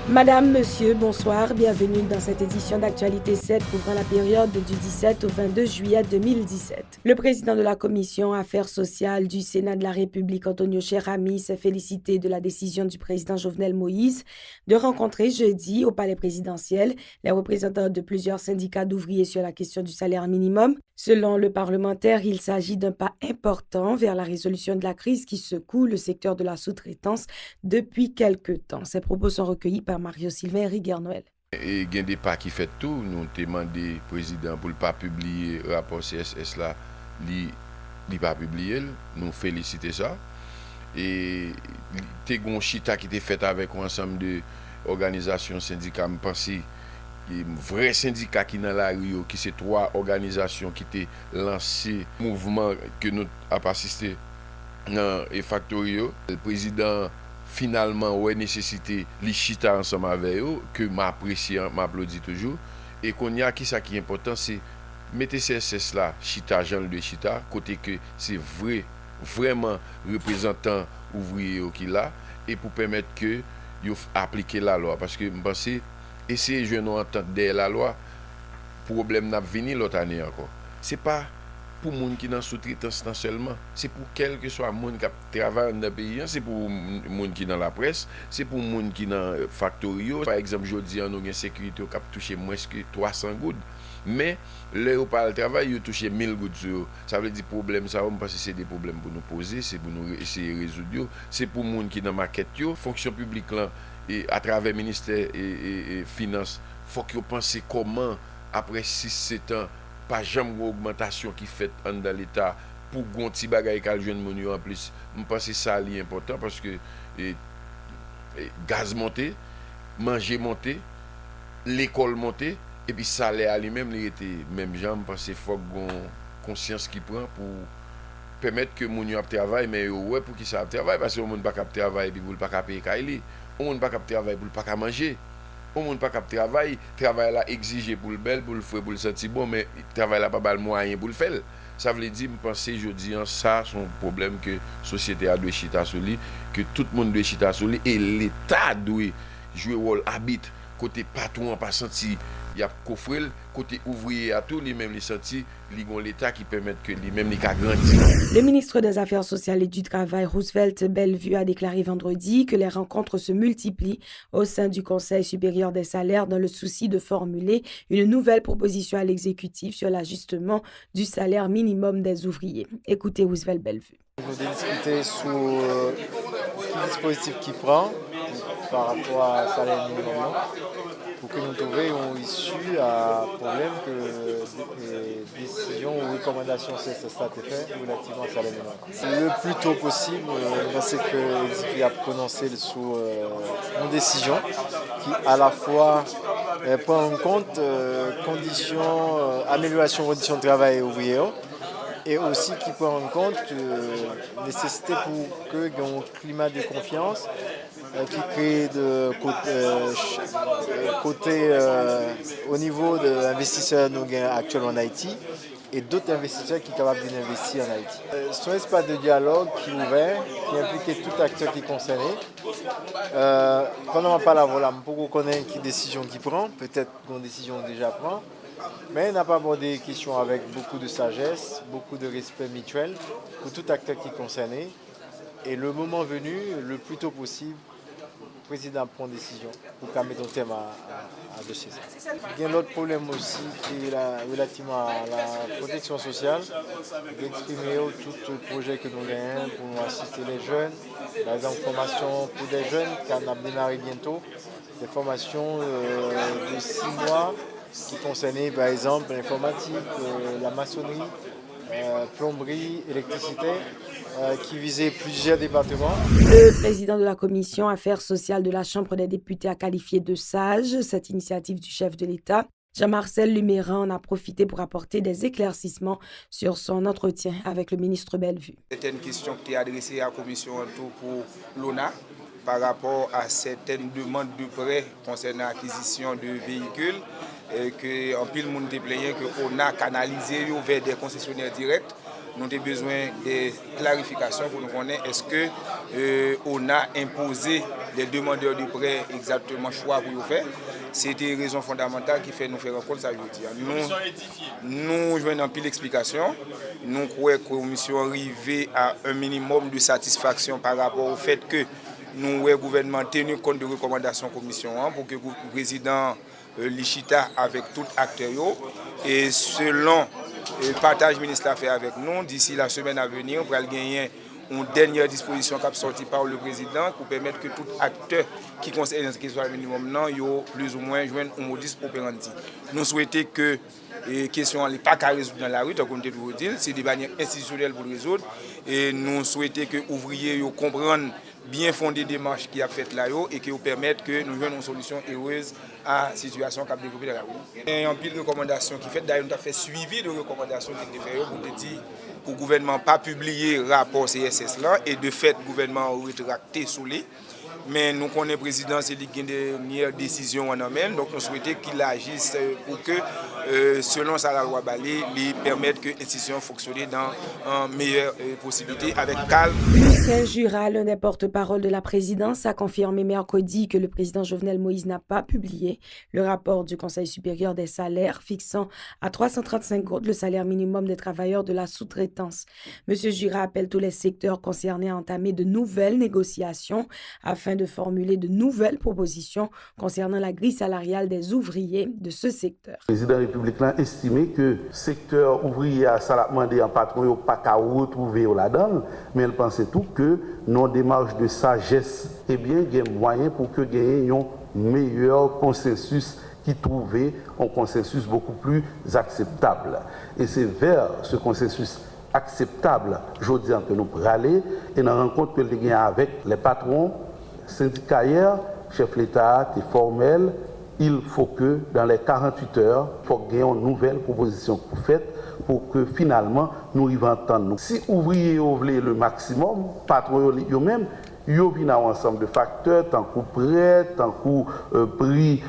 Madame, Monsieur, bonsoir, bienvenue dans cette édition d'Actualité 7 couvrant la période du 17 au 22 juillet 2017. Le président de la Commission Affaires sociales du Sénat de la République, Antonio Cherami, s'est félicité de la décision du président Jovenel Moïse de rencontrer jeudi au palais présidentiel les représentants de plusieurs syndicats d'ouvriers sur la question du salaire minimum. Selon le parlementaire, il s'agit d'un pas important vers la résolution de la crise qui secoue le secteur de la sous-traitance depuis quelque temps. Ces propos sont recueillis par Mario Sylvain et Rigueur Noël. Et il y a des pas qui fait tout. Nous avons demandé au président pour ne pas publier le rapport CSS là, il n'a pas publié. Nous félicitons ça. Et il y a un chita qui était fait avec un ensemble d'organisations syndicales. Je pense qu'il y a un vrai syndicat qui est dans la rue, qui c'est 3 organisations qui ont lancé le mouvement que nous avons assisté dans les factories. Le président finalement ouais nécessité les chita ensemble avec eux que m'apprécie m'applaudit toujours et qu'on y a qui ça qui est important c'est mettre CSS là chita Jean de chita côté que c'est vraiment représentant ouvrier qui là et pour permettre que yo appliquer la loi parce que je pense essayer de jouer entente derrière la loi problème n'a venir l'autre année encore c'est pas pour les gens qui sont dans sous-traitance seulement. C'est pour quel que soit les gens qui travaillent dans le pays, c'est pour les gens qui sont dans la presse, c'est pour les gens qui sont dans les factories. Par exemple, je dis nous avons une sécurité qui a touché moins que 300 gouttes. Mais, là où parle de travail, ils ont touché 1000 gouttes sur eux. Ça veut dire que problème, ça, parce que c'est des problèmes pour nous poser, c'est pour nous essayer de résoudre. C'est pour les gens qui sont dans la maquette, fonction publique, là, et à travers le ministère et Finances, il faut qu'ils pensent comment, après 6-7 ans, pas jamais une augmentation qui fait dans l'État pour gon petit bagay k'al jeune moun yo en plus. Je pense que ça est important parce que gaz monté, manger monté, l'école monté et puis salaire lui-même il était même gens parce que faut gon conscience qui prend pour permettre que moun yo travaille mais ouais pour qui ça travaille parce que moun pas cap travail puis pour pas payer kaili, moun pas cap travail pour pas manger. On ne peut pas travailler là exigé pour le bel, pour le faire, pour le sentir bon, mais travail là pas le moyen pour le faire. Ça veut dire, je pense que je dis, ça, c'est un problème que la société a dû chita sur lui, que tout le monde doit chita sur lui, et l'État doit jouer un rôle habite, côté patron, pas senti, il y a coffre, côté ouvrier, à tout, lui-même, les senti, l'État qui permet que lui-même, il grandisse. Le ministre des Affaires sociales et du Travail, Roosevelt Bellevue, a déclaré vendredi que les rencontres se multiplient au sein du Conseil supérieur des salaires dans le souci de formuler une nouvelle proposition à l'exécutif sur l'ajustement du salaire minimum des ouvriers. Écoutez Roosevelt Bellevue. Nous discuter sur le dispositif qui prend par rapport à salaire minimum pour que nous trouvions une issue à problème que les décisions ou recommandations CSS a été faites relativement au salaire minimum. Le plus tôt possible, c'est que il a prononcé sur une décision qui à la fois prend en compte conditions, amélioration des conditions de travail ouvriers et aussi qui prend en compte la nécessité pour qu'il y ait un climat de confiance qui crée de côté au niveau de l'investisseur nous actuellement en Haïti et d'autres investisseurs qui sont capables d'investir en Haïti. C'est un espace de dialogue qui est ouvert, qui implique tout acteur qui est concerné. Pendant ma parole, là, pour connaître quelle décision qui prend, peut-être une décision déjà prend, mais on n'a pas abordé des questions avec beaucoup de sagesse, beaucoup de respect mutuel pour tout acteur qui est concerné. Et le moment venu, le plus tôt possible, le président prend une décision pour qu'on mette un terme à dossier. Il y a un autre problème aussi qui est relativement à la protection sociale. D'exprimer tout le projet que nous avons pour nous assister les jeunes. Par exemple, formation pour des jeunes qui ont démarré bientôt. Des formations de 6 mois qui concernaient par exemple l'informatique, la maçonnerie, plomberie, électricité, qui visait plusieurs départements. Le président de la commission Affaires sociales de la Chambre des députés a qualifié de sage cette initiative du chef de l'État. Jean-Marcel Luméran en a profité pour apporter des éclaircissements sur son entretien avec le ministre Bellevue. C'était une question qui est adressée à la commission pour l'ONA par rapport à certaines demandes de prêts concernant l'acquisition de véhicules et que en pile monde déplaignait que on a canalisé vers des concessionnaires directs. Nous avons besoin de clarifications pour nous connaître est-ce que on a imposé des demandeurs de prêts exactement choix pour faire. C'était une raison fondamentale qui fait nous faire rencontre ça aujourd'hui. Nous jouons en pile d'explications. Nous croyons que la commission arrivée à un minimum de satisfaction par rapport au fait que nous, le gouvernement, tenu compte de recommandations de la commission pour que le président Lichita avec tout acteur et selon le partage ministre a fait avec nous, d'ici la semaine à venir, on va gagner une dernière disposition qui a sorti par le président pour permettre que tout acteur qui concerne ce qui soit le minimum, plus ou moins joindre un modus operandi. Nous souhaitons que les questions n'est pas qu'à résoudre dans la rue, comme je vous dis, c'est des bannières institutionnelles pour résoudre. Et nous souhaitons que les ouvriers comprennent bien fondé démarche qui a fait là et qui nous permettent que nous ayons une solution heureuse à la situation qui a développé dans la rue. Il y a une pile de recommandations qui fait d'ailleurs nous avons fait suivi de recommandations qui fait pour dire que le gouvernement pas publié le rapport CSS là et de fait le gouvernement a rétracté sous les. Mais nous connaissons le président, c'est lui qui a une dernière décision en amène, donc nous souhaitons qu'il agisse pour que, selon la loi Balé, lui permette que l'institution fonctionne dans une meilleure possibilité, avec calme. Lucien Jura, l'un des porte-parole de la présidence, a confirmé mercredi que le président Jovenel Moïse n'a pas publié le rapport du Conseil supérieur des salaires fixant à 335 gourdes le salaire minimum des travailleurs de la sous-traitance. M. Jura appelle tous les secteurs concernés à entamer de nouvelles négociations afin de formuler de nouvelles propositions concernant la grille salariale des ouvriers de ce secteur. Le président républicain a estimé que le secteur ouvrier a demandé un patron pas qu'à retrouver là-dedans, mais il pensait tout que nos démarches de sagesse, eh bien, il y a moyen pour que gagner un meilleur consensus qui trouvait un consensus beaucoup plus acceptable. Et c'est vers ce consensus acceptable, je dis que nous pourrons aller et nous rencontre que les gains avec les patrons, syndicats hier, chef de l'État est formel. Il faut que dans les 48 heures, il faut qu'il y ait une nouvelle proposition faite pour que finalement nous y entendre. Si ouvriers veulent le maximum, patrons eux-mêmes, ils viennent à un ensemble de facteurs, tant que prêt, tant que prix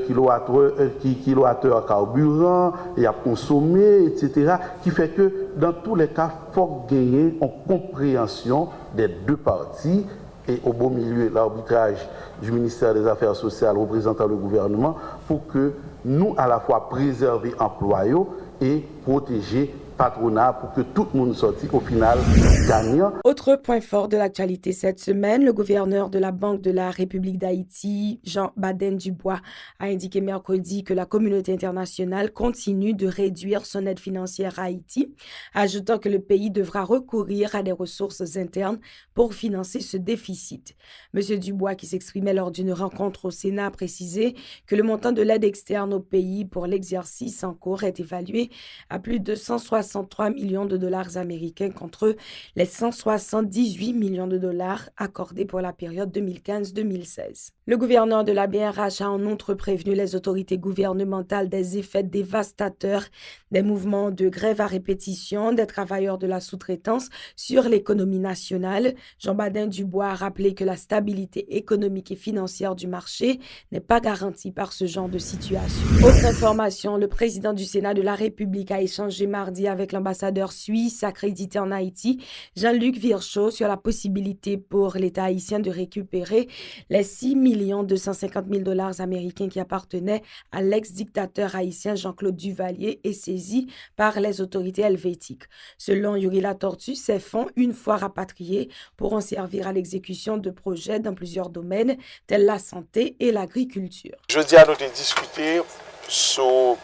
kilowattheure carburant, il y a consommé, etc. Qui fait que dans tous les cas, il faut gagner une compréhension des deux parties. Et au beau milieu, l'arbitrage du ministère des Affaires sociales représentant le gouvernement pour que nous, à la fois, préserver employés et protéger patronat pour que tout le monde sorte au final gagnant. Autre point fort de l'actualité cette semaine, le gouverneur de la Banque de la République d'Haïti, Jean Baden-Dubois, a indiqué mercredi que la communauté internationale continue de réduire son aide financière à Haïti, ajoutant que le pays devra recourir à des ressources internes pour financer ce déficit. M. Dubois, qui s'exprimait lors d'une rencontre au Sénat, a précisé que le montant de l'aide externe au pays pour l'exercice en cours est évalué à plus de 163 millions de dollars américains contre les 178 millions de dollars accordés pour la période 2015-2016. Le gouverneur de la BRH a en outre prévenu les autorités gouvernementales des effets dévastateurs des mouvements de grève à répétition des travailleurs de la sous-traitance sur l'économie nationale. Jean Baden-Dubois a rappelé que la stabilité économique et financière du marché n'est pas garantie par ce genre de situation. Autre information, le président du Sénat de la République a échangé mardi avec l'ambassadeur suisse accrédité en Haïti, Jean-Luc Virchaud, sur la possibilité pour l'État haïtien de récupérer les 6 250 000 dollars américains qui appartenaient à l'ex-dictateur haïtien Jean-Claude Duvalier et saisis par les autorités helvétiques. Selon Yuri Latortue, ces fonds, une fois rapatriés, pourront servir à l'exécution de projets dans plusieurs domaines, tels la santé et l'agriculture. Je dis à nous de discuter sur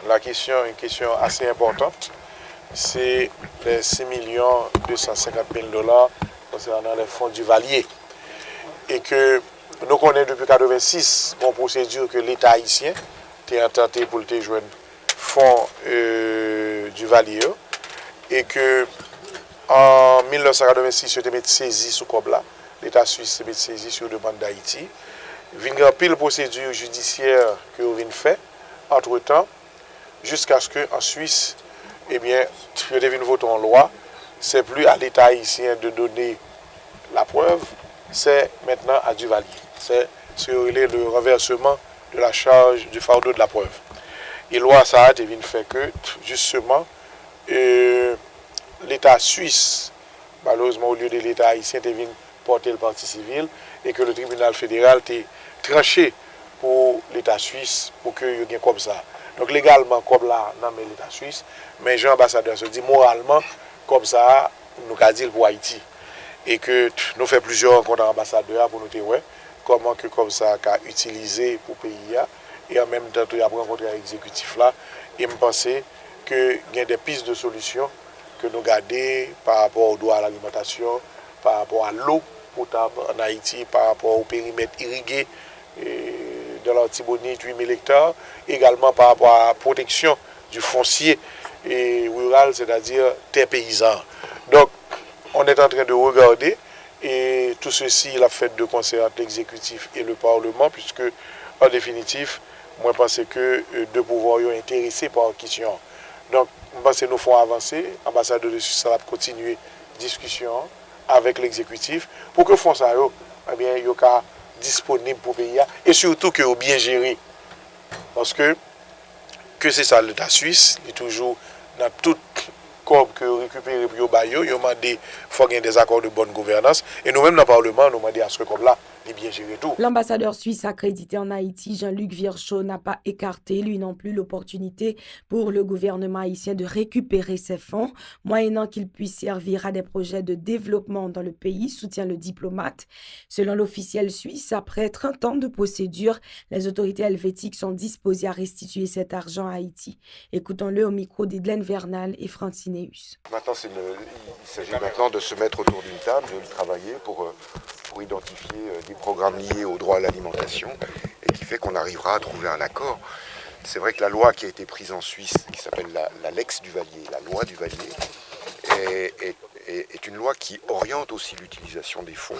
une question assez importante, c'est les 6 250 000 dollars concernant les fonds Duvalier. Et que nous connaissons depuis 1986 une procédure que l'État haïtien a tenté pour le joindre fonds Duvalier. Et que en 1986, il a été saisi sous Kobla. L'État suisse a été saisi sur demande d'Haïti. Il y a une pile procédure judiciaire que vous avez fait entre-temps, jusqu'à ce qu'en Suisse, eh bien, il devine voter en loi. C'est plus à l'État haïtien de donner la preuve, c'est maintenant à Duvalier. C'est le renversement de la charge du fardeau de la preuve. Et loi ça a devine fait que, justement, l'État suisse, malheureusement au lieu de l'État haïtien, devine porter le parti civil, et que le tribunal fédéral était tranché pour l'État suisse pour que y ait comme ça. Donc légalement, comme là, non mais l'État suisse, mais Jean-Ambassadeur se dit moralement, comme ça, nous avons dit pour Haïti. Et que nous faisons plusieurs rencontres ambassadeurs pour nous dire ouais, comment que comme ça qu'a utilisé pour le pays et en même temps il a rencontré l'exécutif là et me penser que il y a des pistes de solutions que nous gardons par rapport au droit à l'alimentation, par rapport à l'eau potable en Haïti, par rapport au périmètre irrigué de l'Artibonite 8000 hectares, également par rapport à la protection du foncier rural, c'est-à-dire terre paysanne. Donc on est en train de regarder et tout ceci il a fait de concert entre l'exécutif et le Parlement puisque en définitive, moi je pense que deux pouvoirs sont intéressés par la question. Donc je pense que nous faisons avancer, l'ambassadeur de Suisse va continuer la discussion avec l'exécutif pour que le fonds soit disponible pour le pays et surtout que bien géré. Parce que c'est ça l'État suisse, il est toujours dans toute comme que récupérer pour le bail, il a demandé faut qu'il y ait des accords de bonne gouvernance et nous-mêmes dans le Parlement, nous demandons à ce que comme là, il bien gérer tout. L'ambassadeur suisse accrédité en Haïti, Jean-Luc Virchot, n'a pas écarté, lui non plus, l'opportunité pour le gouvernement haïtien de récupérer ces fonds, moyennant qu'ils puissent servir à des projets de développement dans le pays, soutient le diplomate. Selon l'officiel suisse, après 30 ans de procédure, les autorités helvétiques sont disposées à restituer cet argent à Haïti. Écoutons-le au micro d'Edlène Vernal et Francineus. Maintenant, il s'agit maintenant de se mettre autour d'une table, de travailler pour identifier des programmes liés au droit à l'alimentation et qui fait qu'on arrivera à trouver un accord. C'est vrai que la loi qui a été prise en Suisse, qui s'appelle la Lex Duvalier, la loi Duvalier, est une loi qui oriente aussi l'utilisation des fonds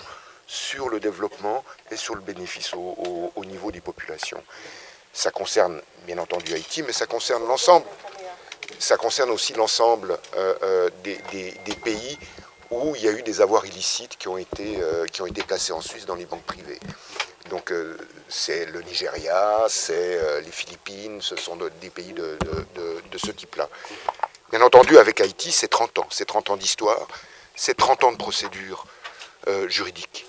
sur le développement et sur le bénéfice au niveau des populations. Ça concerne bien entendu Haïti, mais ça concerne l'ensemble. Ça concerne aussi l'ensemble des pays où il y a eu des avoirs illicites qui ont été placés en Suisse dans les banques privées. Donc c'est le Nigeria, c'est les Philippines, ce sont des pays de ce type-là. Bien entendu, avec Haïti, c'est 30 ans. C'est 30 ans d'histoire, c'est 30 ans de procédure juridique.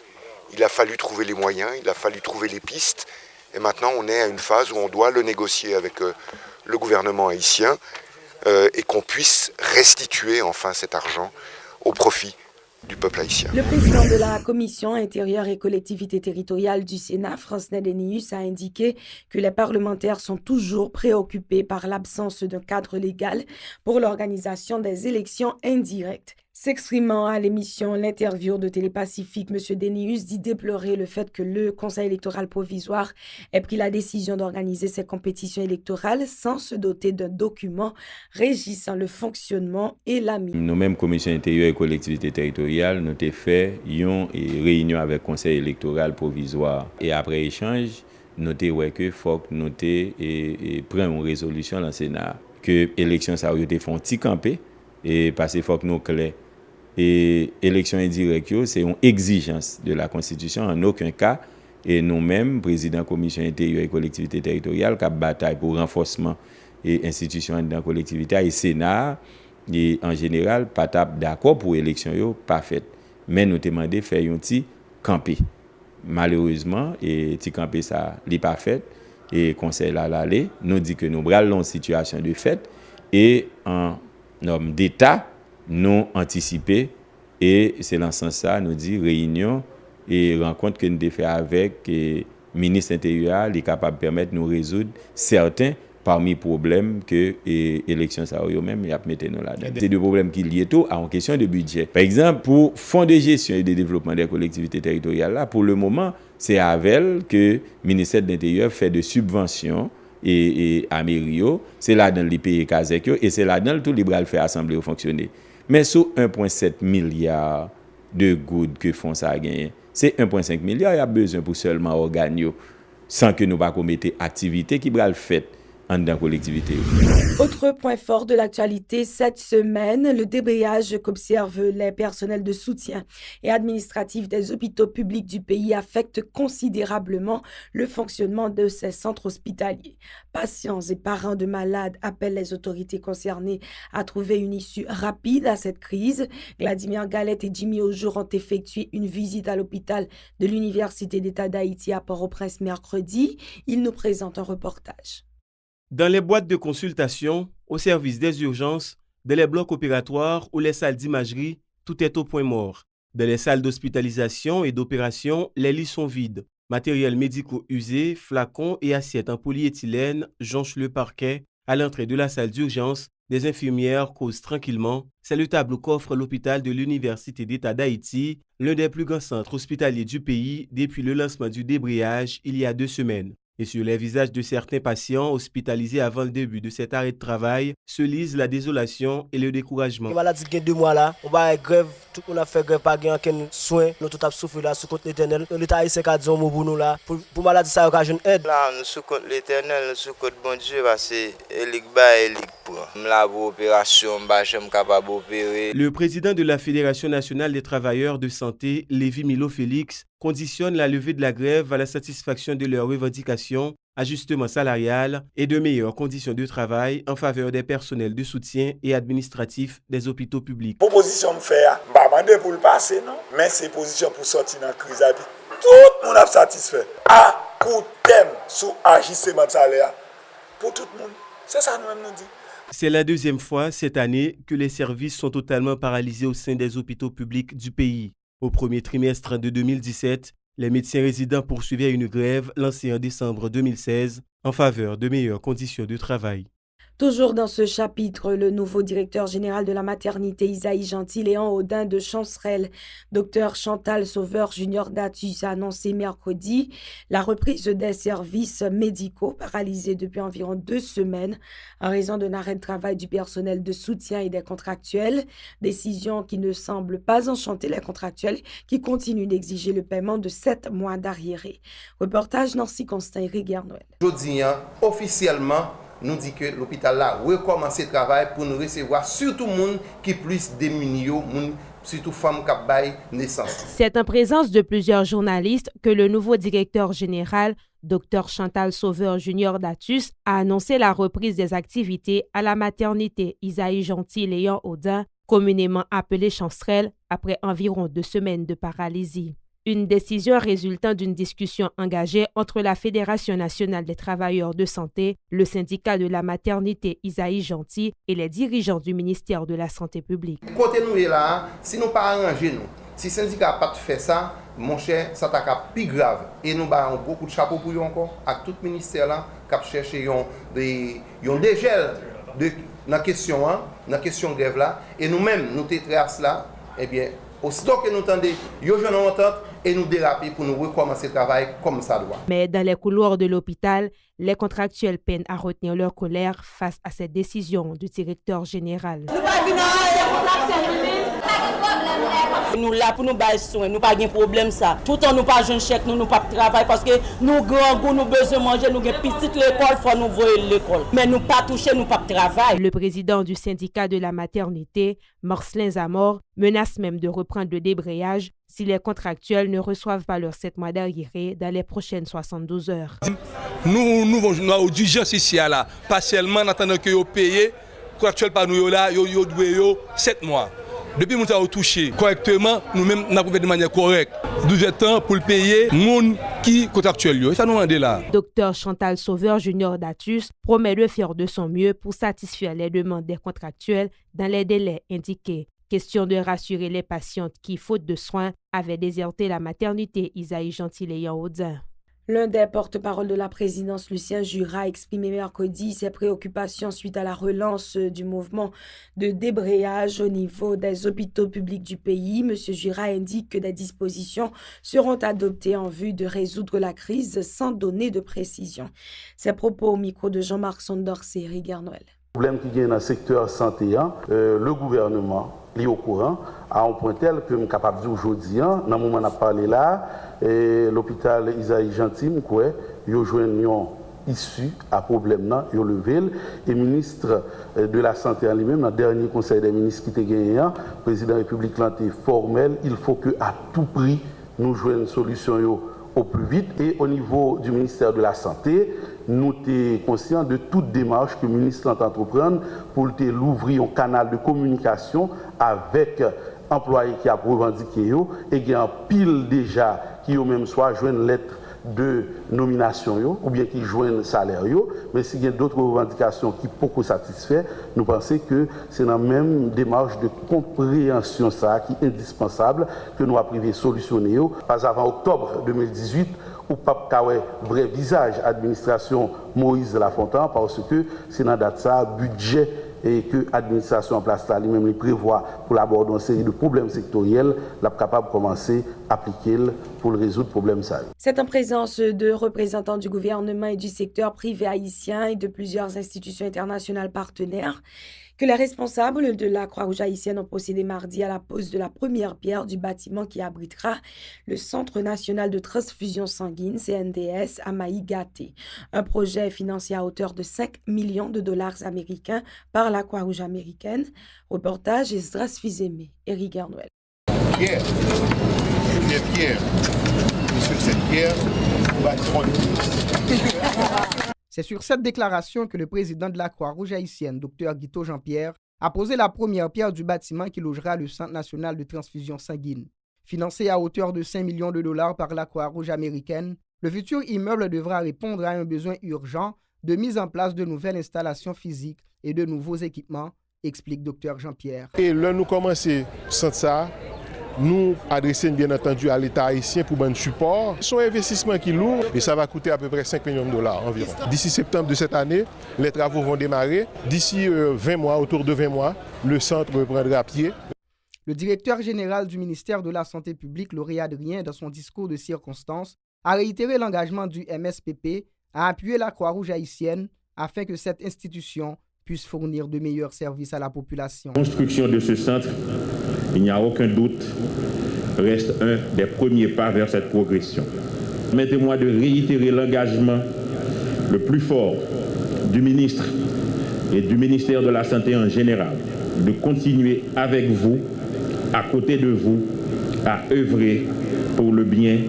Il a fallu trouver les moyens, il a fallu trouver les pistes, et maintenant on est à une phase où on doit le négocier avec le gouvernement haïtien et qu'on puisse restituer enfin cet argent au profit du peuple haïtien. Le président de la Commission intérieure et collectivité territoriale du Sénat, Francnet Denius, a indiqué que les parlementaires sont toujours préoccupés par l'absence d'un cadre légal pour l'organisation des élections indirectes. S'exprimant à l'émission L'Interview de Télépacifique, M. Denius dit déplorer le fait que le Conseil électoral provisoire ait pris la décision d'organiser ces compétitions électorales sans se doter d'un document régissant le fonctionnement et la mise. Nous-mêmes, Commission intérieure et collectivité territoriale, nous avons fait une réunion avec le Conseil électoral provisoire. Et après échange, nous avons que faut que nous prenions une résolution dans le Sénat que l'élection ça a été fait un petit campé et parce qu'il faut que nous clairs. Et élection indirecte, c'est une exigence de la Constitution. En aucun cas, et nous-mêmes, président de la Commission intérieure et collectivité territoriale, qui a bataille pour renforcement et institution dans la collectivité, et Sénat, et en général, pas d'accord pour l'élection, pas faite. Mais nous demandons de faire un petit campé. Malheureusement, et petit campé, ça n'est pas fait. Et le conseil là, nous dit que nous avons une situation de fait. Et en norme d'État, nous anticiper et c'est dans ce sens ça nous dit réunion et rencontre que nous avons fait avec le ministre intérieur est capable de permettre de nous résoudre certains parmi les problèmes que l'élection ça eux-mêmes y a mettre nous là-dedans. C'est des problèmes qui liés tout à une question de budget. Par exemple, pour fonds de gestion et de développement des collectivités territoriales là, pour le moment, c'est avec que le ministère de l'Intérieur fait de subventions et à Mério, c'est là dans les pays Kazek et c'est là dans tout libéral fait assembler au fonctionner. Mais sur 1,7 milliard de gouttes que font ça gagner, c'est 1,5 milliard, il y a besoin pour seulement organer sans que nous pas commettre activité qui va le fait en dans la collectivité. Autre point fort de l'actualité cette semaine, le débrayage qu'observent les personnels de soutien et administratifs des hôpitaux publics du pays affecte considérablement le fonctionnement de ces centres hospitaliers. Patients et parents de malades appellent les autorités concernées à trouver une issue rapide à cette crise. Vladimir Galette et Jimmy Aujour ont effectué une visite à l'hôpital de l'Université d'État d'Haïti à Port-au-Prince mercredi. Ils nous présentent un reportage. Dans les boîtes de consultation, au service des urgences, dans les blocs opératoires ou les salles d'imagerie, tout est au point mort. Dans les salles d'hospitalisation et d'opération, les lits sont vides. Matériels médicaux usés, flacons et assiettes en polyéthylène jonchent le parquet. À l'entrée de la salle d'urgence, des infirmières causent tranquillement. C'est le tableau qu'offre l'hôpital de l'Université d'État d'Haïti, l'un des plus grands centres hospitaliers du pays depuis le lancement du débrayage il y a 2 semaines. Et sur les visages de certains patients hospitalisés avant le début de cet arrêt de travail se lisent la désolation et le découragement. Les malades qui ont 2 mois là, on va grève, tout le monde a fait grève, pas de aucun soin, nous tout a souffert là, sous compte l'éternel. L'État haïtien a dit un mot pour nous là, pour malade ça a une aide. Là, nous sous compte l'éternel, nous sous compte bon Dieu, parce que Elik ba, Elik prend. La opération, je suis capable d'opérer. Le président de la Fédération nationale des travailleurs de santé, Lévi Milo Félix, conditionne la levée de la grève à la satisfaction de leurs revendications, ajustement salarial et de meilleures conditions de travail en faveur des personnels de soutien et administratifs des hôpitaux publics. Proposition me fait, pas demander pour le passer non, mais c'est position pour sortir dans la crise et puis tout le monde est satisfait. À coup thème sous ajustement de salaire pour tout le monde. C'est ça nous nous dit. C'est la 2e fois cette année que les services sont totalement paralysés au sein des hôpitaux publics du pays. Au premier trimestre de 2017, les médecins résidents poursuivaient une grève lancée en décembre 2016 en faveur de meilleures conditions de travail. Toujours dans ce chapitre, le nouveau directeur général de la maternité Isaïe Gentil-Léon Audin de Chancerelle, Dr Chantal Sauveur Junior Datus, a annoncé mercredi la reprise des services médicaux paralysés depuis environ 2 semaines en raison d'un arrêt de travail du personnel de soutien et des contractuels, décision qui ne semble pas enchanter les contractuels qui continuent d'exiger le paiement de 7 mois d'arriérés. Reportage Nancy Constant et Rigueur Noël. Aujourd'hui, officiellement, nous dit que l'hôpital là recommence le travail pour nous recevoir surtout les gens qui plus démunis, surtout femmes qui baillent naissance. C'est en présence de plusieurs journalistes que le nouveau directeur général, Dr Chantal Sauveur Junior Datus, a annoncé la reprise des activités à la maternité Isaïe Gentil-Léon Audin, communément appelée Chancerelle, après environ 2 semaines de paralysie. Une décision résultant d'une discussion engagée entre la Fédération nationale des travailleurs de santé, le syndicat de la maternité Isaïe Gentil et les dirigeants du ministère de la Santé publique. Côté nous est là, si nous pas arranger nous, si le syndicat n'a pas fait ça, mon cher, ça t'a plus grave. Et nous avons beaucoup de chapeaux pour eux encore, à tout le ministère là, qui a cherché des dégel de la question grève là, et nous-mêmes, nous traçons là, eh bien, aussitôt que nous entendons, nous avons une entente et nous déraper pour nous recommencer le travail comme ça doit. Mais dans les couloirs de l'hôpital, les contractuels peinent à retenir leur colère face à cette décision du directeur général. Nous là pour nous bailler soin, nous pas de problème ça. Tout en nous pas jeune chèque, nous pas travail parce que nous grand goût, nous besoin manger, nous petite l'école, faut nous voir l'école. Mais nous pas toucher, nous pas travail. Le président du syndicat de la maternité, Marcelin Zamor, menace même de reprendre le débrayage si les contractuels ne reçoivent pas leurs 7 mois d'arriérés dans les prochaines 72 heures. Nous avons d'urgence ici là, pas seulement en attendant que vous payez, contractuels par nous là, vous devez 7 mois. Depuis que nous avons touché correctement, nous-mêmes nous avons fait de manière correcte. 12 temps pour le payer, les gens qui sont contractuels. Ça nous rend là. Dr Chantal Sauveur Junior Datus promet de faire de son mieux pour satisfaire les demandes des contractuels dans les délais indiqués. Question de rassurer les patientes qui, faute de soins, avaient déserté la maternité Isaïe Gentil-Léon Audin. L'un des porte-parole de la présidence, Lucien Jura, a exprimé mercredi ses préoccupations suite à la relance du mouvement de débrayage au niveau des hôpitaux publics du pays. M. Jura indique que des dispositions seront adoptées en vue de résoudre la crise sans donner de précision. Ces propos au micro de Jean-Marc Sondorcé et Rigueur Noël. Le problème qui est dans le secteur santé, le gouvernement est au courant à un point tel que je suis capable de dire aujourd'hui, dans le moment où on a parlé là, l'hôpital Isaïe Gentil, il y a une issus à problème là, yo levé et ministre de la santé en lui-même dans le dernier conseil des ministres qui était gagné, président de la République l'anté formel, il faut que à tout prix nous jouions une solution yo au plus vite et au niveau du ministère de la santé, nous sommes conscients de toute démarche que le ministre entend entreprendre pour l'ouvrir un canal de communication avec employés qui a revendiqué et il y a un pile déjà qui ont même soit joué une lettre de nomination ou bien qui joignent salaire mais s'il y a d'autres revendications qui beaucoup satisfait, nous pensons que c'est la même démarche de compréhension ça qui est indispensable que nous avons solutionner pas avant octobre 2018 ou pas vrai visage administration Moïse Lafontaine parce que c'est dans date ça budget et que l'administration en place là lui-même les prévoit pour aborder une série de problèmes sectoriels, la capable de commencer à appliquer pour résoudre problème ça. C'est en présence de représentants du gouvernement et du secteur privé haïtien et de plusieurs institutions internationales partenaires que les responsables de la Croix-Rouge haïtienne ont procédé mardi à la pose de la première pierre du bâtiment qui abritera le Centre national de transfusion sanguine, CNTS, à Maïgaté. Un projet financé à hauteur de 5 millions de dollars américains par la Croix-Rouge américaine. Reportage Esdras Fizeme, Eric Garnoël. Pierre, sur cette pierre, nous bâtirons le C'est sur cette déclaration que le président de la Croix-Rouge haïtienne, Dr Guito Jean-Pierre, a posé la première pierre du bâtiment qui logera le Centre national de transfusion sanguine. Financé à hauteur de 5 millions de dollars par la Croix-Rouge américaine, le futur immeuble devra répondre à un besoin urgent de mise en place de nouvelles installations physiques et de nouveaux équipements, explique Dr Jean-Pierre. Et là, nous commençons sans ça. Nous adressons bien entendu à l'État haïtien pour bon support. C'est un investissement qui est lourd et ça va coûter à peu près 5 millions de dollars environ. D'ici septembre de cette année, les travaux vont démarrer. D'ici 20 mois, autour de 20 mois, le centre reprendra pied. Le directeur général du ministère de la Santé publique, Laurie Adrien, dans son discours de circonstance, a réitéré l'engagement du MSPP à appuyer la Croix-Rouge haïtienne afin que cette institution puisse fournir de meilleurs services à la population. La construction de ce centre, il n'y a aucun doute, reste un des premiers pas vers cette progression. Permettez-moi de réitérer l'engagement le plus fort du ministre et du ministère de la Santé en général de continuer avec vous, à côté de vous, à œuvrer pour le bien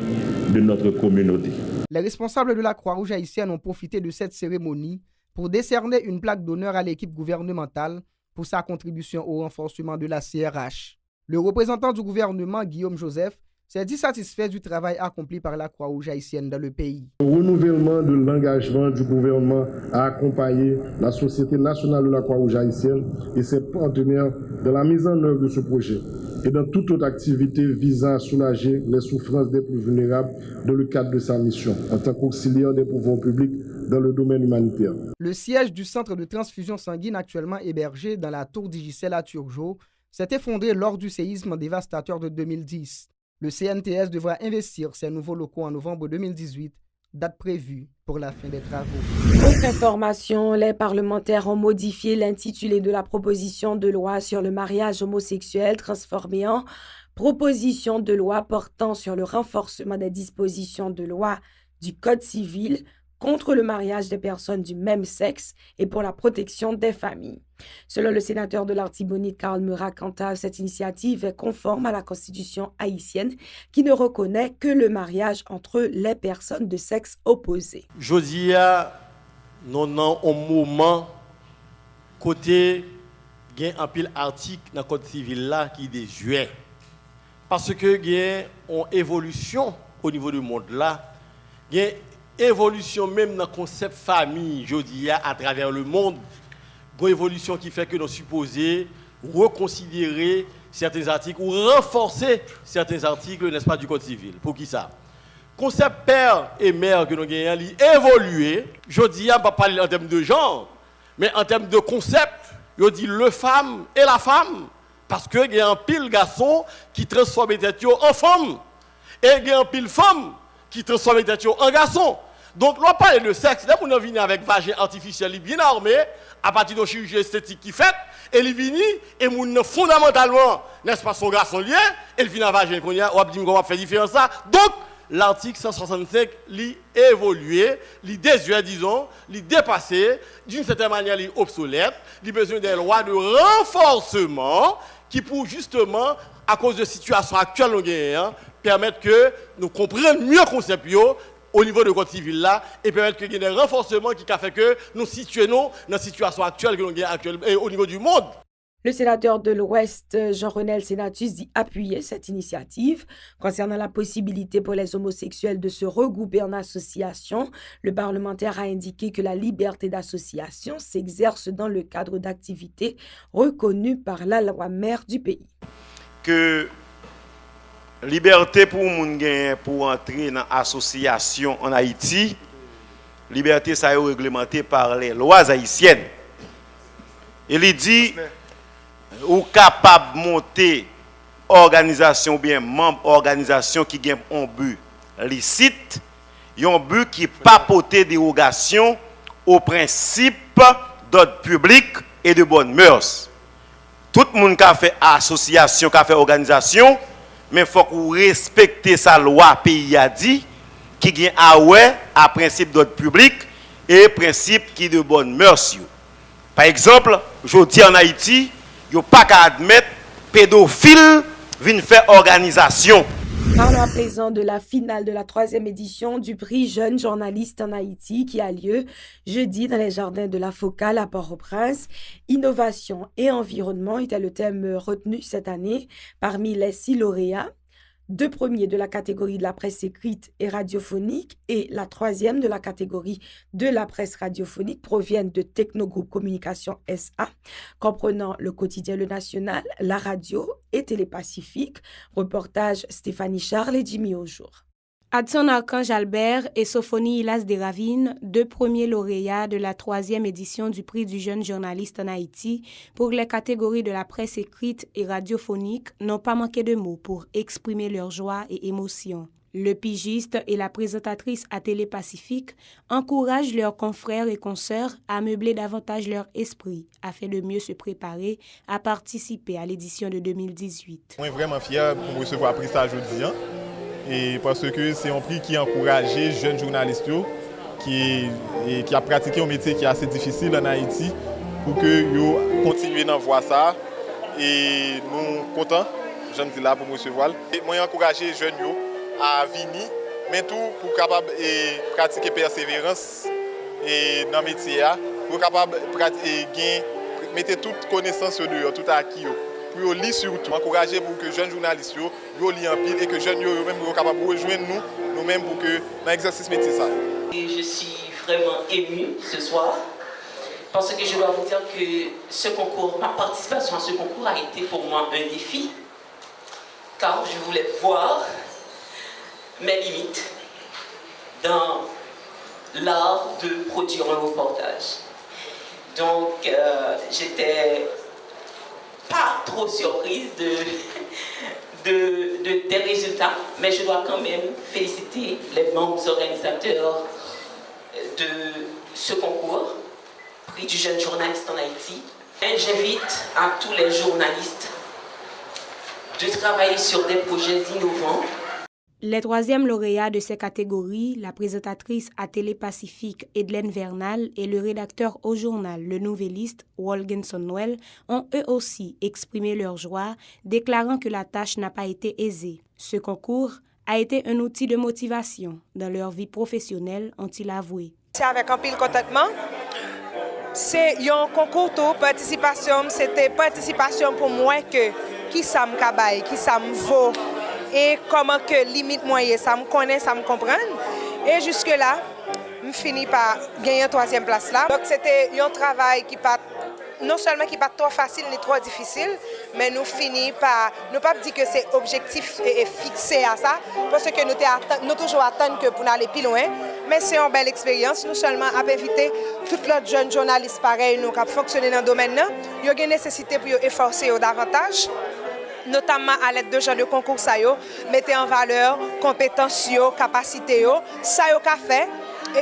de notre communauté. Les responsables de la Croix-Rouge haïtienne ont profité de cette cérémonie pour décerner une plaque d'honneur à l'équipe gouvernementale pour sa contribution au renforcement de la CRH. Le représentant du gouvernement, Guillaume Joseph, s'est dit satisfait du travail accompli par la Croix-Rouge haïtienne dans le pays. Le renouvellement de l'engagement du gouvernement à accompagner la Société nationale de la Croix-Rouge haïtienne et ses partenaires dans la mise en œuvre de ce projet et dans toute autre activité visant à soulager les souffrances des plus vulnérables dans le cadre de sa mission en tant qu'auxiliaire des pouvoirs publics dans le domaine humanitaire. Le siège du centre de transfusion sanguine actuellement hébergé dans la tour Digicel à Turgeau s'est effondré lors du séisme dévastateur de 2010. Le CNTS devra investir ses nouveaux locaux en novembre 2018, date prévue pour la fin des travaux. Autre information, les parlementaires ont modifié l'intitulé de la proposition de loi sur le mariage homosexuel transformée en proposition de loi portant sur le renforcement des dispositions de loi du Code civil contre le mariage des personnes du même sexe et pour la protection des familles. Selon le sénateur de l'Artibonite Karl Murat-Cantal, cette initiative est conforme à la Constitution haïtienne qui ne reconnaît que le mariage entre les personnes de sexe opposé. Jodi nous avons un moment côté gain un pile article dans le Code civil là qui est juin parce que gain une évolution au niveau du monde là, gain évolution même dans le concept famille, je dis à travers le monde, une évolution qui fait que nous supposons reconsidérer certains articles ou renforcer certains articles, n'est-ce pas, du Code civil. Pour qui ça? Concept père et mère que nous avons évolué, je dis, on ne va pas parler en termes de genre, mais en termes de concept, je dis le femme et la femme, parce qu'il y a un pile garçon qui transforme les têtes en femme, et il y a un pile femme qui transforme les têtes en garçon. Donc, on parle de sexe, là, on vient avec vagin artificiel bien armé, à partir de chirurgie esthétique qui fait, et il vient, et mon fondamentalement, n'est-ce pas, son garçon lié, et il vient à vagin qu'on y a, on va dire qu'on va faire différence ça. Donc, l'article 165 li évolué, li désuet, disons, li dépassé, d'une certaine manière li obsolète, li besoin des lois de renforcement qui pour justement, à cause de la situation actuelle, permettre que nous comprenions mieux le concept au niveau de code civil là et permettre qu'il y ait des renforcements qui fait que nous situons dans la situation actuelle que nous avons au niveau du monde. Le sénateur de l'Ouest, Jean-Renel Sénatus, dit appuyer cette initiative. Concernant la possibilité pour les homosexuels de se regrouper en association, le parlementaire a indiqué que la liberté d'association s'exerce dans le cadre d'activités reconnues par la loi mère du pays. Que liberté pour moun gen pour entrer dans l'association en Haïti, liberté ça est réglementée par les lois haïtiennes. Il dit ou capable de monter organisation ou bien membre organisation qui gagne un but licite, un but qui pas porter dérogation au principe d'ordre public et de bonne mœurs. Tout le monde qui a fait association, qui a fait organisation, mais il faut que vous respectez sa loi pays a dit qui gagne à principe d'ordre public et principe qui de bonne mœurs. Par exemple, je dis en Haïti, il n'y a pas qu'à admettre pédophile viennent faire organisation. Parlons à présent de la finale de la 3e édition du prix Jeune Journaliste en Haïti qui a lieu jeudi dans les jardins de la Focale à Port-au-Prince. Innovation et environnement était le thème retenu cette année parmi les 6 lauréats. 2 premiers de la catégorie de la presse écrite et radiophonique et la 3e de la catégorie de la presse radiophonique proviennent de Technogroupe Communication SA, comprenant le quotidien Le National, la radio et Télépacifique. Reportage Stéphanie Charles et Jimmy Aujour. Adson Archange Albert et Sophonie Hilas des Ravines, 2 premiers lauréats de la 3e édition du prix du jeune journaliste en Haïti pour les catégories de la presse écrite et radiophonique, n'ont pas manqué de mots pour exprimer leur joie et émotion. Le pigiste et la présentatrice à Télépacifique encouragent leurs confrères et consoeurs à meubler davantage leur esprit afin de mieux se préparer à participer à l'édition de 2018. On est vraiment fiers pour recevoir le prix ça aujourd'hui. Et parce que c'est un prix qui encourage les jeunes journalistes qui a pratiqué un métier qui est assez difficile en Haïti pour qu'ils continuent dans voir ça. Et nous sommes contents, je dis là, pour me recevoir. Moi, j'encourage les jeunes à venir, mais tout pour capable pratiquer persévérance dans le métier, pour capable mettre toute connaissance dehors, tout acquis. Pour lire surtout, encourager pour que les jeunes journalistes lisent en pile et que les jeunes eux-mêmes soient capables de rejoindre nous-mêmes pour que dans l'exercice métier ça. Et je suis vraiment émue ce soir parce que je dois vous dire que ce concours, ma participation à ce concours a été pour moi un défi car je voulais voir mes limites dans l'art de produire un reportage. Donc j'étais pas trop surprise des résultats, mais je dois quand même féliciter les membres organisateurs de ce concours, prix du jeune journaliste en Haïti. Et j'invite à tous les journalistes de travailler sur des projets innovants. Les 3e lauréats de ces catégories, la présentatrice à Télépacifique Edlène Vernal et le rédacteur au journal Le Nouvelliste Wolgenson Noël, ont eux aussi exprimé leur joie, déclarant que la tâche n'a pas été aisée. Ce concours a été un outil de motivation dans leur vie professionnelle, ont-ils avoué. C'est avec un pile contentement. C'est un concours de participation, c'était participation pour moi que qui ça me cabaye, qui ça me vaut. Et comment que limite moyen, ça me connaît, ça me comprend. Et jusque-là, je finis par gagner 3e place là. Donc c'était un travail qui pas non seulement qui pas trop facile ni trop difficile, mais nous finissons par ne pas dire que c'est objectif et fixé à ça, parce que nous toujours attendre que pour aller plus loin. Mais c'est une belle expérience. Nous seulement à inviter tous les jeunes journalistes pareils nous qui fonctionner dans le domaine là. Il y a une nécessité pour efforcer davantage. Notamment à l'aide de gens de concours, mettez en valeur compétences, capacités, ça y a fait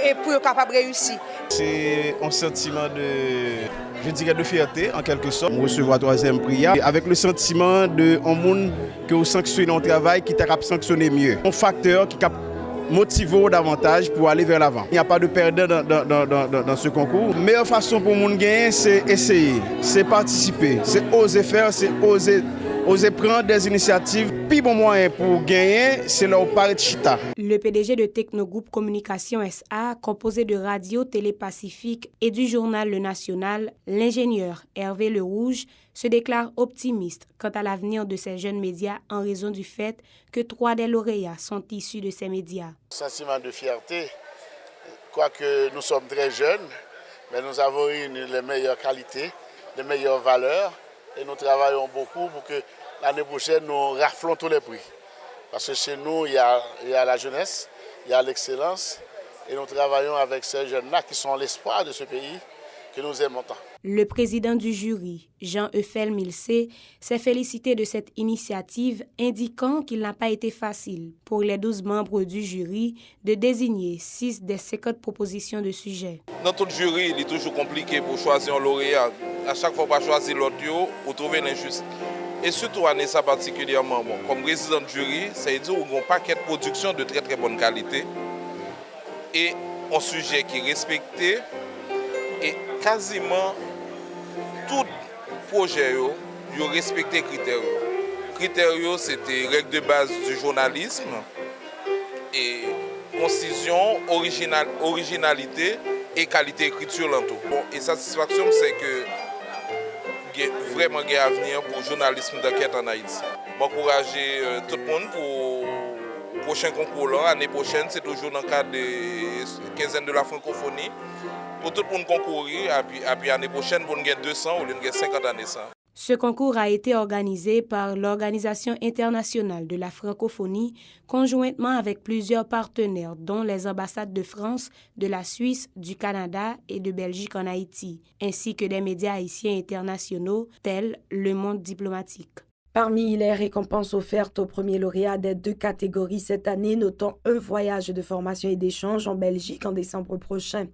et pour être capable de réussir. C'est un sentiment de fierté en quelque sorte. On recevoir 3e prix avec le sentiment de un monde que vous sanctionnez un travail qui t'a sanctionné mieux. Un facteur qui motiver davantage pour aller vers l'avant. Il n'y a pas de perdant dans ce concours. La meilleure façon pour moun gagner, c'est essayer, c'est participer, c'est oser faire, c'est oser prendre des initiatives. Puis bon moyen pour gagner, c'est leur parler de chita. Le PDG de Technogroup Communication SA, composé de Radio Télé Pacifique et du journal Le National, l'ingénieur Hervé Le Rouge se déclare optimiste quant à l'avenir de ces jeunes médias en raison du fait que 3 des lauréats sont issus de ces médias. Sentiment de fierté, quoique nous sommes très jeunes, mais nous avons réuni les meilleures qualités, les meilleures valeurs et nous travaillons beaucoup pour que l'année prochaine nous raflons tous les prix. Parce que chez nous, il y a la jeunesse, il y a l'excellence et nous travaillons avec ces jeunes-là qui sont l'espoir de ce pays que nous aimons tant. Le président du jury, Jean-Eufel Milsé, s'est félicité de cette initiative, indiquant qu'il n'a pas été facile pour les 12 membres du jury de désigner 6 des 50 propositions de sujets. Dans tout jury, il est toujours compliqué pour choisir un lauréat. À chaque fois, pas choisir l'autre, ou trouver l'injuste. Et surtout, année ça particulièrement, comme président du jury, ça veut dire qu'on a un paquet de production de très très bonne qualité et un sujet qui est respecté et quasiment tout projet yo respecté les critères. Les critères, c'était règles de base du journalisme et concision, originalité et qualité d'écriture dans tout. Bon, et satisfaction, c'est que vraiment un avenir pour le journalisme d'enquête en Haïti. J'encourage tout le monde pour le prochain concours. L'année prochaine, c'est toujours dans le cadre des quinzaine de la francophonie. Pour tout le monde concourir, et puis l'année prochaine, pour nous gagner 200 ou nous gagner 50 années. Ce concours a été organisé par l'Organisation internationale de la francophonie, conjointement avec plusieurs partenaires, dont les ambassades de France, de la Suisse, du Canada et de Belgique en Haïti, ainsi que des médias haïtiens internationaux tels Le Monde diplomatique. Parmi les récompenses offertes aux premiers lauréats des 2 catégories cette année, notons un voyage de formation et d'échange en Belgique en décembre prochain.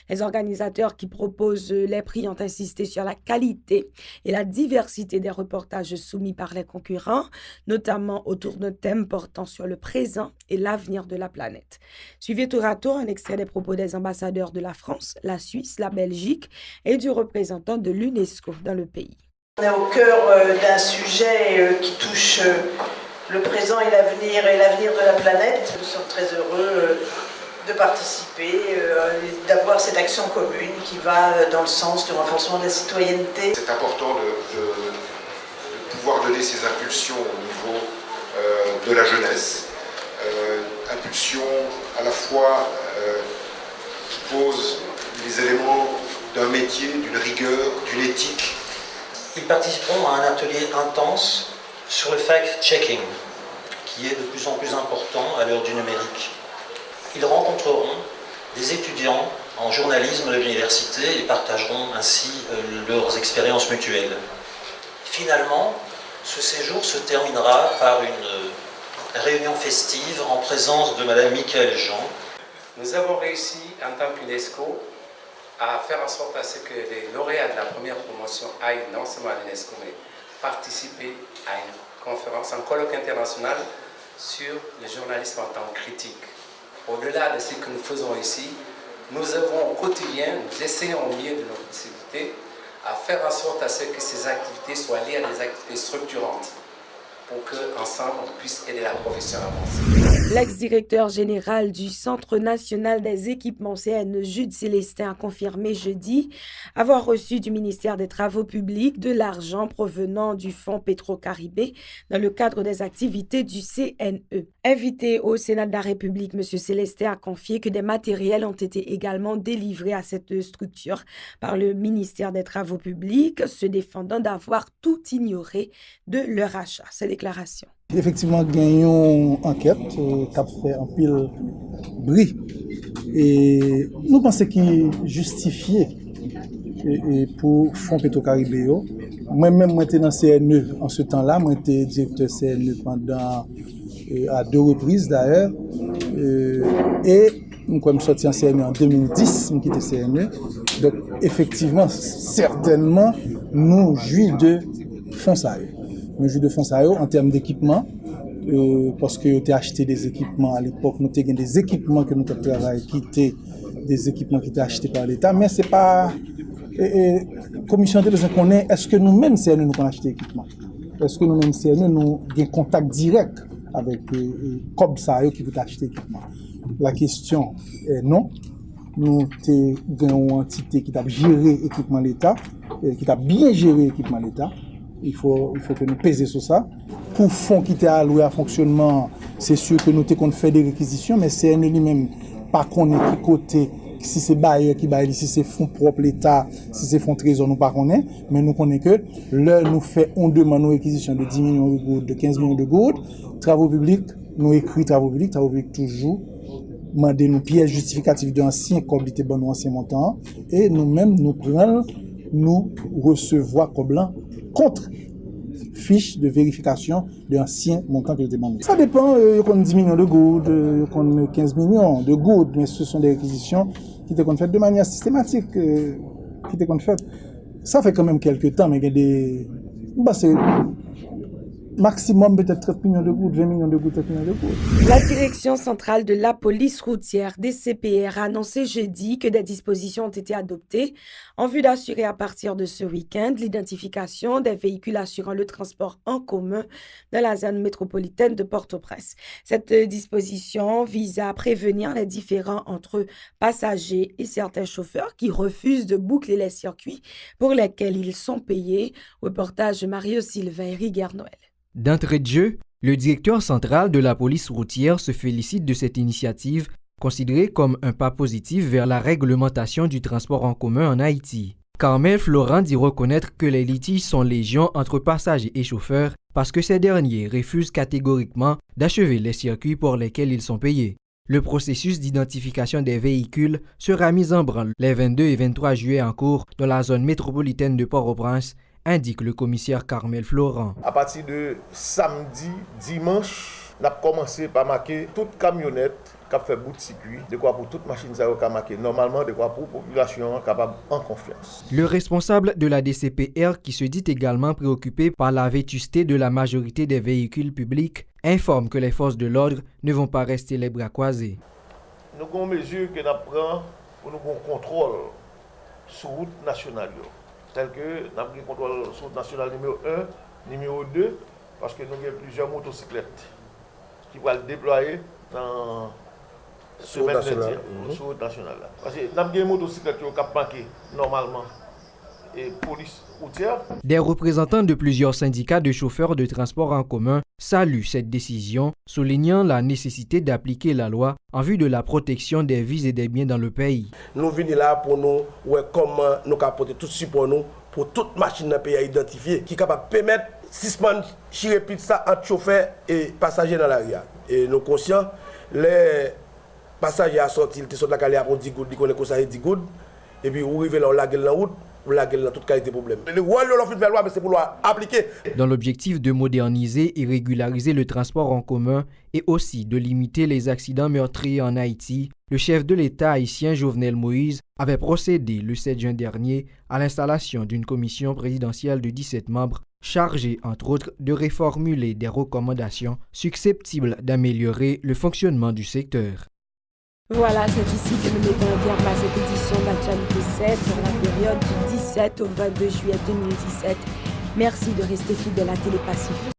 Les organisateurs qui proposent les prix ont insisté sur la qualité et la diversité des reportages soumis par les concurrents, notamment autour d'un thème portant sur le présent et l'avenir de la planète. Suivez tour à tour un extrait des propos des ambassadeurs de la France, la Suisse, la Belgique et du représentant de l'UNESCO dans le pays. On est au cœur d'un sujet qui touche le présent et l'avenir de la planète. Nous sommes très heureux de participer, d'avoir cette action commune qui va dans le sens du renforcement de la citoyenneté. C'est important de pouvoir donner ces impulsions au niveau de la jeunesse. Impulsions à la fois qui posent les éléments d'un métier, d'une rigueur, d'une éthique. Ils participeront à un atelier intense sur le fact-checking, qui est de plus en plus important à l'heure du numérique. Ils rencontreront des étudiants en journalisme de l'université et partageront ainsi leurs expériences mutuelles. Finalement, ce séjour se terminera par une réunion festive en présence de Madame Michaëlle Jean. Nous avons réussi en tant qu'UNESCO à faire en sorte à ce que les lauréats de la première promotion aillent non seulement à l'UNESCO, mais participer à une conférence, un colloque international sur le journalisme en tant que critique. Au-delà de ce que nous faisons ici, nous œuvrons au quotidien, nous essayons au mieux de nos possibilités à faire en sorte à ce que ces activités soient liées à des activités structurantes pour qu'ensemble on puisse aider la profession à avancer. L'ex-directeur général du Centre national des équipements CN, Jude Célestin, a confirmé jeudi avoir reçu du ministère des Travaux publics de l'argent provenant du Fonds Petro-Caribé dans le cadre des activités du CNE. Invité au Sénat de la République, M. Célestin a confié que des matériels ont été également délivrés à cette structure par le ministère des Travaux publics, se défendant d'avoir tout ignoré de leur achat. Ces déclarations. Effectivement, gagnons enquête qui a fait un pile bris. Et nous pensons qu'il est justifié pour Fonds Petro-Caribé. Moi-même, j'étais dans CNE en ce temps-là. Moi, j'étais directeur CNE pendant à 2 reprises d'ailleurs. Et nous sommes sortis en CNE en 2010, nous quitté CNE. Donc, effectivement, certainement, nous jouissons de fonds SAE. Nous jouissons de fonds SAE en termes d'équipement parce que nous avons acheté des équipements à l'époque, nous avons des équipements que nous avons travaillé, qui étaient des équipements qui étaient achetés par l'État, mais c'est pas... commission de besoin qu'on est, est-ce que nous-mêmes, c'est nous qui avons acheté l'équipement? Est-ce que nous-mêmes, c'est nous avons contact direct avec comme ça, qui veut acheter l'équipement? La question est non. Nous avons une entité qui a géré l'équipement de l'État, qui a bien géré l'équipement de l'État. Il faut que nous pesions sur ça. Pour fonds qui étaient alloués à fonctionnement, c'est sûr que nous avons fait des réquisitions, mais c'est nous lui-même pas qu'on est qui côté, si c'est bailleur qui baille, si c'est fonds propre l'État, si c'est fonds trésor, nous pas connaît, mais nous connaissons que là nous fait on demande nos réquisitions de 10 millions de gouttes, de 15 millions de gouttes, travaux publics, nous écrit travaux publics toujours demander nos pièces justificatives d'anciens comme était bon ancien montant et nous-mêmes nous prenons nous recevoir comme blanc contre fiche de vérification de l'ancien montant qui était demandé. Ça dépend, il y a 10 millions de gouttes, il y a 15 millions de gouttes, mais ce sont des réquisitions qui étaient faites de manière systématique, qui étaient faites. Ça fait quand même quelques temps, mais il y a des... c'est maximum peut-être 30 millions de gouttes, 20 millions de gouttes, 30 millions de gouttes. La direction centrale de la police routière, DCPR, a annoncé jeudi que des dispositions ont été adoptées en vue d'assurer à partir de ce week-end l'identification des véhicules assurant le transport en commun dans la zone métropolitaine de Port-au-Prince. Cette disposition vise à prévenir les différends entre passagers et certains chauffeurs qui refusent de boucler les circuits pour lesquels ils sont payés. Reportage de Mario Sylvain et Rigueur Noël. D'entrée de jeu, le directeur central de la police routière se félicite de cette initiative, considérée comme un pas positif vers la réglementation du transport en commun en Haïti. Carmel Florent dit reconnaître que les litiges sont légion entre passagers et chauffeurs parce que ces derniers refusent catégoriquement d'achever les circuits pour lesquels ils sont payés. Le processus d'identification des véhicules sera mis en branle les 22 et 23 juillet en cours dans la zone métropolitaine de Port-au-Prince, indique le commissaire Carmel Florent. À partir de samedi, dimanche, on a commencé par marquer toute camionnette qui a fait bout de circuit, de quoi pour toute machine qui a marqué normalement, de quoi pour la population capable en confiance. Le responsable de la DCPR, qui se dit également préoccupé par la vétusté de la majorité des véhicules publics, informe que les forces de l'ordre ne vont pas rester les bras croisés. Nous avons des mesures que nous prenons pour nous contrôle sur la route nationale. Tel que nous avons un contrôle sur route nationale numéro 1, numéro 2, parce que nous avons plusieurs motocyclettes qui vont le déployer dans la semaine lundi sur route nationale. Parce que nous avons des motocyclettes qui ont manqué normalement et police routière. Des représentants de plusieurs syndicats de chauffeurs de transport en commun saluent cette décision, soulignant la nécessité d'appliquer la loi en vue de la protection des vies et des biens dans le pays. Nous venons là pour nous, comment nous apporter tout support nous pour toute machine dans le pays à identifier, qui est capable de permettre suspendre ça entre chauffeur et passager dans la rue. Et nous sommes conscients, les passagers à sortir, ils sont là pour 10 gouttes, ils connaissent ça 10 gouttes, et puis vous arrivez là, on la gueule en route. Dans toute qualité de problème. Le rôle de l'office de la loi, c'est pour loi appliquer. Dans l'objectif de moderniser et régulariser le transport en commun et aussi de limiter les accidents meurtriers en Haïti, le chef de l'État haïtien Jovenel Moïse avait procédé le 7 juin dernier à l'installation d'une commission présidentielle de 17 membres chargée, entre autres, de reformuler des recommandations susceptibles d'améliorer le fonctionnement du secteur. Voilà, c'est ici que nous mettons un terme à cette édition d'Actualité 7 pour la période du 17 au 22 juillet 2017. Merci de rester fidèle à Télépacifique.